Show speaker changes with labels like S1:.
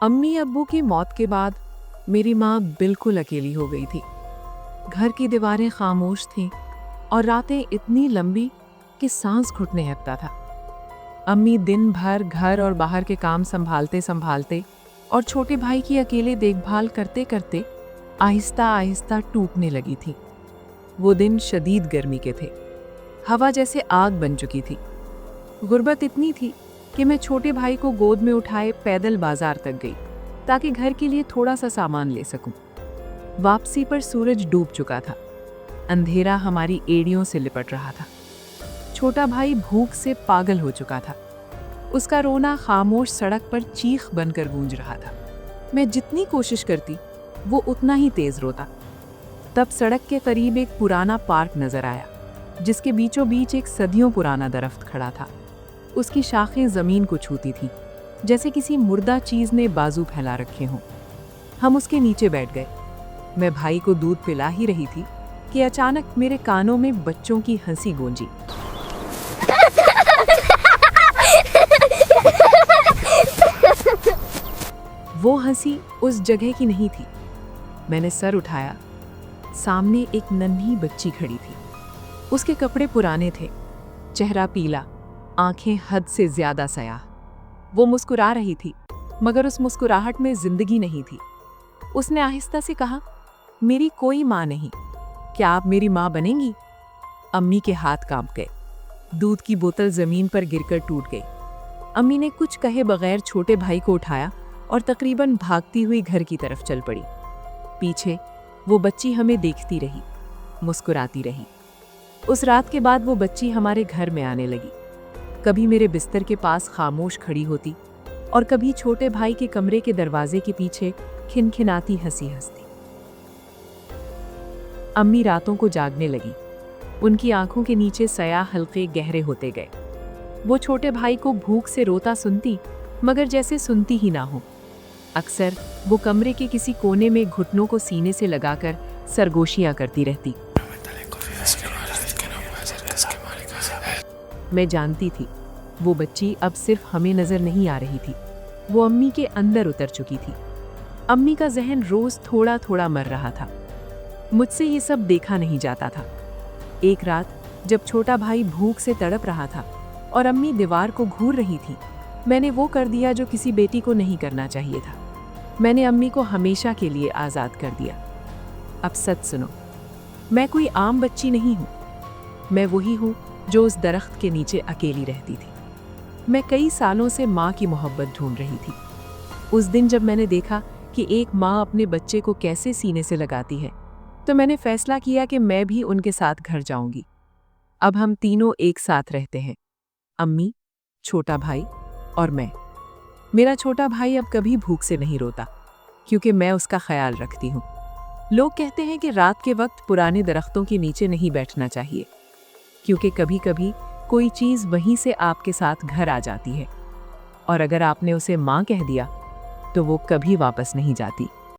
S1: अम्मी अब्बू की मौत के बाद मेरी माँ बिल्कुल अकेली हो गई थी। घर की दीवारें खामोश थीं और रातें इतनी लंबी कि सांस घुटने लगता था। अम्मी दिन भर घर और बाहर के काम संभालते संभालते और छोटे भाई की अकेले देखभाल करते करते आहिस्ता आहिस्ता टूटने लगी थी। वो दिन शदीद गर्मी के थे। हवा जैसे आग बन चुकी थी। गुर्बत इतनी थी कि मैं छोटे भाई को गोद में उठाए पैदल बाजार तक गई ताकि घर के लिए थोड़ा सा सामान ले सकूं। वापसी पर सूरज डूब चुका था। अंधेरा हमारी एड़ियों से लिपट रहा था। छोटा भाई भूख से पागल हो चुका था। उसका रोना खामोश सड़क पर चीख बनकर गूंज रहा था। मैं जितनी कोशिश करती वो उतना ही तेज रोता। तब सड़क के करीब एक पुराना पार्क नजर आया जिसके बीचों बीच एक सदियों पुराना दरख्त खड़ा था। उसकी शाखें जमीन को छूती थीं, जैसे किसी मुर्दा चीज ने बाजू फैला रखे हों। हम उसके नीचे बैठ गए। मैं भाई को दूध पिला ही रही थी कि अचानक मेरे कानों में बच्चों की हंसी गूंजी। वो हंसी उस जगह की नहीं थी। मैंने सर उठाया। सामने एक नन्ही बच्ची खड़ी थी। उसके कपड़े पुराने थे, चेहरा पीला, आंखें हद से ज्यादा स्याह। वो मुस्कुरा रही थी, मगर उस मुस्कुराहट में जिंदगी नहीं थी। उसने आहिस्ता से कहा, मेरी कोई माँ नहीं, क्या आप मेरी माँ बनेंगी? अम्मी के हाथ कांप गए। दूध की बोतल जमीन पर गिरकर टूट गई। अम्मी ने कुछ कहे बगैर छोटे भाई को उठाया और तकरीबन भागती हुई घर की तरफ चल पड़ी। पीछे वो बच्ची हमें देखती रही, मुस्कुराती रही। उस रात के बाद वो बच्ची हमारे घर में आने लगी। कभी मेरे बिस्तर के पास खामोश खड़ी होती और कभी छोटे भाई के कमरे के दरवाजे के पीछे खिनखिनाती हंसी हंसती। अम्मी रातों को जागने लगी। उनकी आंखों के नीचे स्याह हल्के गहरे होते गए। वो छोटे भाई को भूख से रोता सुनती, मगर जैसे सुनती ही ना हो। अक्सर वो कमरे के किसी कोने में घुटनों को सीने से लगाकर सरगोशियां करती रहती। मैं जानती थी वो बच्ची अब सिर्फ हमें नजर नहीं आ रही थी, वो अम्मी के अंदर उतर चुकी थी। अम्मी का जहन रोज थोड़ा थोड़ा मर रहा था। मुझसे ये सब देखा नहीं जाता था। एक रात जब छोटा भाई भूख से तड़प रहा था और अम्मी दीवार को घूर रही थी, मैंने वो कर दिया जो किसी बेटी को नहीं करना चाहिए था। मैंने अम्मी को हमेशा के लिए आज़ाद कर दिया। अब सच सुनो, मैं कोई आम बच्ची नहीं हूँ। मैं वही हूँ जो उस दरख्त के नीचे अकेली रहती थी। मैं कई सालों से माँ की मोहब्बत ढूंढ रही थी। उस दिन जब मैंने देखा कि एक माँ अपने बच्चे को कैसे सीने से लगाती है, तो मैंने फैसला किया कि मैं भी उनके साथ घर जाऊंगी। अब हम तीनों एक साथ रहते हैं, अम्मी, छोटा भाई और मैं। मेरा छोटा भाई अब कभी भूख से नहीं रोता, क्योंकि मैं उसका ख्याल रखती हूँ। लोग कहते हैं कि रात के वक्त पुराने दरख्तों के नीचे नहीं बैठना चाहिए, क्योंकि कभी कभी कोई चीज़ वहीं से आपके साथ घर आ जाती है, और अगर आपने उसे माँ कह दिया तो वो कभी वापस नहीं जाती।